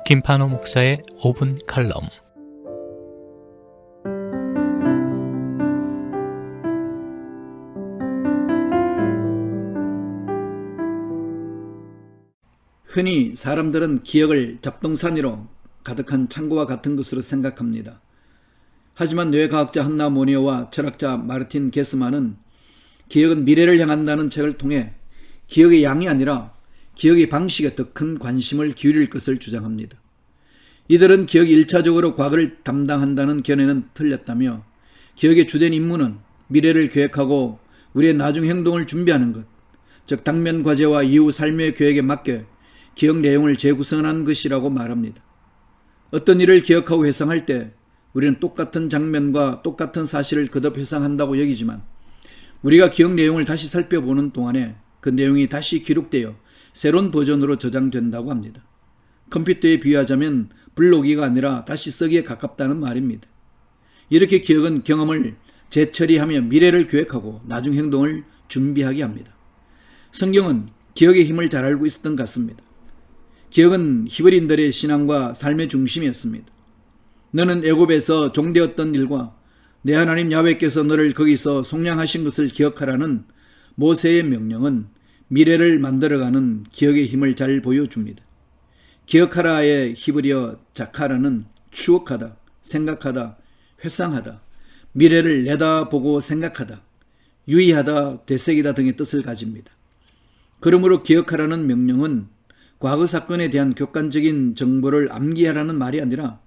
김판호 목사의 5분 칼럼. 흔히 사람들은 기억을 잡동사니로 가득한 창고와 같은 것으로 생각합니다. 하지만 뇌과학자 한나 모니어와 철학자 마르틴 게스만은 기억은 미래를 향한다는 책을 통해 기억의 양이 아니라 기억의 방식에 더 큰 관심을 기울일 것을 주장합니다. 이들은 기억이 1차적으로 과거를 담당한다는 견해는 틀렸다며 기억의 주된 임무는 미래를 계획하고 우리의 나중 행동을 준비하는 것, 즉 당면 과제와 이후 삶의 계획에 맞게 기억 내용을 재구성하는 것이라고 말합니다. 어떤 일을 기억하고 회상할 때 우리는 똑같은 장면과 똑같은 사실을 거듭 회상한다고 여기지만 우리가 기억 내용을 다시 살펴보는 동안에 그 내용이 다시 기록되어 새로운 버전으로 저장된다고 합니다. 컴퓨터에 비유하자면 불러오기가 아니라 다시 쓰기에 가깝다는 말입니다. 이렇게 기억은 경험을 재처리하며 미래를 계획하고 나중 행동을 준비하게 합니다. 성경은 기억의 힘을 잘 알고 있었던 것 같습니다. 기억은 히브리인들의 신앙과 삶의 중심이었습니다. 너는 애굽에서 종되었던 일과 내 하나님 야훼께서 너를 거기서 속량하신 것을 기억하라는 모세의 명령은 미래를 만들어가는 기억의 힘을 잘 보여줍니다. 기억하라의 히브리어 자카라는 추억하다, 생각하다, 회상하다, 미래를 내다보고 생각하다, 유의하다, 되새기다 등의 뜻을 가집니다. 그러므로 기억하라는 명령은 과거 사건에 대한 객관적인 정보를 암기하라는 말이 아니라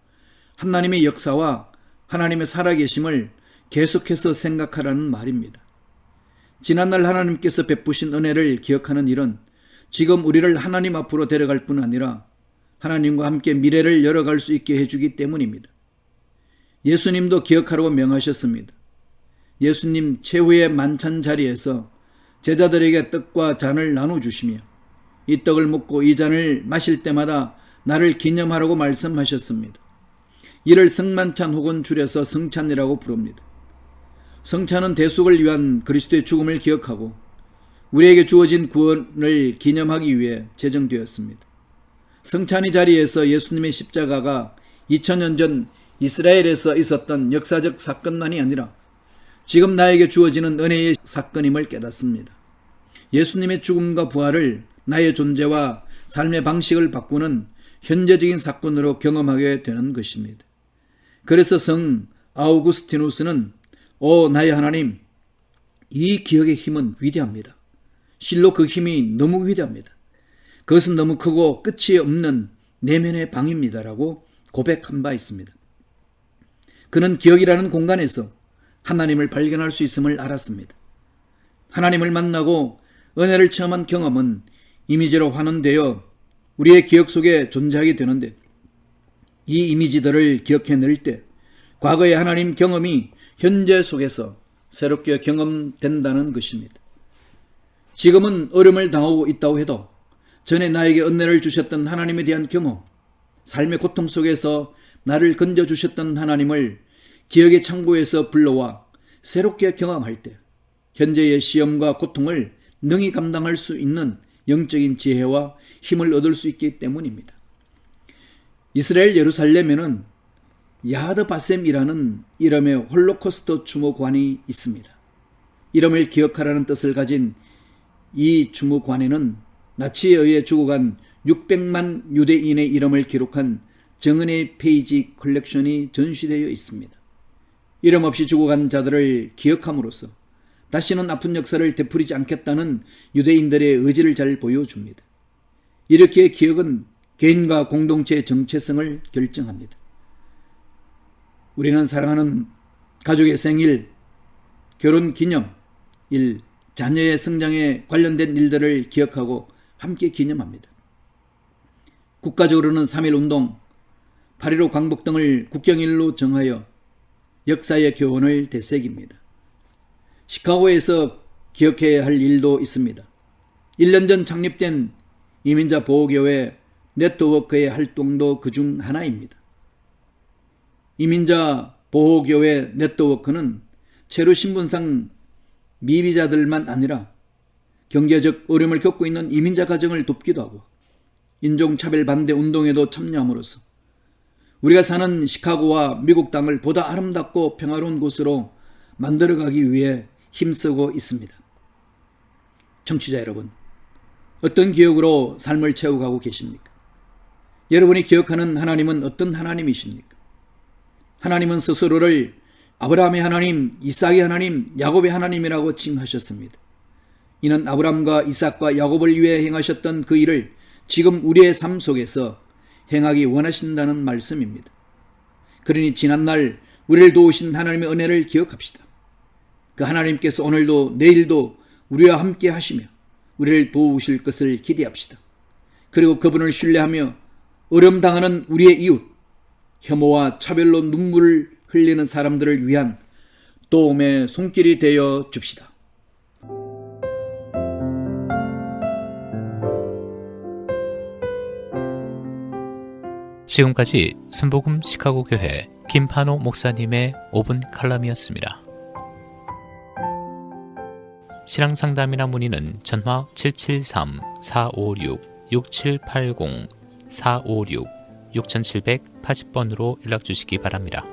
하나님의 역사와 하나님의 살아계심을 계속해서 생각하라는 말입니다. 지난날 하나님께서 베푸신 은혜를 기억하는 일은 지금 우리를 하나님 앞으로 데려갈 뿐 아니라 하나님과 함께 미래를 열어갈 수 있게 해주기 때문입니다. 예수님도 기억하라고 명하셨습니다. 예수님 최후의 만찬 자리에서 제자들에게 떡과 잔을 나눠주시며 이 떡을 먹고 이 잔을 마실 때마다 나를 기념하라고 말씀하셨습니다. 이를 성만찬 혹은 줄여서 성찬이라고 부릅니다. 성찬은 대속을 위한 그리스도의 죽음을 기억하고 우리에게 주어진 구원을 기념하기 위해 제정되었습니다. 성찬의 자리에서 예수님의 십자가가 2000년 전 이스라엘에서 있었던 역사적 사건만이 아니라 지금 나에게 주어지는 은혜의 사건임을 깨닫습니다. 예수님의 죽음과 부활을 나의 존재와 삶의 방식을 바꾸는 현재적인 사건으로 경험하게 되는 것입니다. 그래서 성 아우구스티누스는 나의 하나님, 이 기억의 힘은 위대합니다. 실로 그 힘이 너무 위대합니다. 그것은 너무 크고 끝이 없는 내면의 방입니다라고 고백한 바 있습니다. 그는 기억이라는 공간에서 하나님을 발견할 수 있음을 알았습니다. 하나님을 만나고 은혜를 체험한 경험은 이미지로 환원되어 우리의 기억 속에 존재하게 되는데 이 이미지들을 기억해낼 때 과거의 하나님 경험이 현재 속에서 새롭게 경험된다는 것입니다. 지금은 어려움을 당하고 있다고 해도 전에 나에게 은혜를 주셨던 하나님에 대한 경험, 삶의 고통 속에서 나를 건져주셨던 하나님을 기억의 창고에서 불러와 새롭게 경험할 때 현재의 시험과 고통을 능히 감당할 수 있는 영적인 지혜와 힘을 얻을 수 있기 때문입니다. 이스라엘 예루살렘에는 야드 바셈이라는 이름의 홀로코스트 추모관이 있습니다. 이름을 기억하라는 뜻을 가진 이 추모관에는 나치에 의해 죽어간 600만 유대인의 이름을 기록한 정은의 페이지 컬렉션이 전시되어 있습니다. 이름 없이 죽어간 자들을 기억함으로써 다시는 아픈 역사를 되풀이지 않겠다는 유대인들의 의지를 잘 보여줍니다. 이렇게 기억은 개인과 공동체의 정체성을 결정합니다. 우리는 사랑하는 가족의 생일, 결혼 기념일, 자녀의 성장에 관련된 일들을 기억하고 함께 기념합니다. 국가적으로는 3.1운동, 8.15 광복 등을 국경일로 정하여 역사의 교훈을 되새깁니다. 시카고에서 기억해야 할 일도 있습니다. 1년 전 창립된 이민자 보호교회 네트워크의 활동도 그중 하나입니다. 이민자 보호교회 네트워크는 체류 신분상 미비자들만 아니라 경제적 어려움을 겪고 있는 이민자 가정을 돕기도 하고 인종차별 반대 운동에도 참여함으로써 우리가 사는 시카고와 미국 땅을 보다 아름답고 평화로운 곳으로 만들어가기 위해 힘쓰고 있습니다. 청취자 여러분, 어떤 기억으로 삶을 채워가고 계십니까? 여러분이 기억하는 하나님은 어떤 하나님이십니까? 하나님은 스스로를 아브라함의 하나님, 이삭의 하나님, 야곱의 하나님이라고 칭하셨습니다. 이는 아브라함과 이삭과 야곱을 위해 행하셨던 그 일을 지금 우리의 삶 속에서 행하기 원하신다는 말씀입니다. 그러니 지난날 우리를 도우신 하나님의 은혜를 기억합시다. 그 하나님께서 오늘도 내일도 우리와 함께 하시며 우리를 도우실 것을 기대합시다. 그리고 그분을 신뢰하며 어려움당하는 우리의 이웃, 혐오와 차별로 눈물을 흘리는 사람들을 위한 도움의 손길이 되어 줍시다. 지금까지 순복음 시카고 교회 김판호 목사님의 5분 칼럼이었습니다. 신앙 상담이나 문의는 전화 773-456-6780 456-6780번으로 연락 주시기 바랍니다.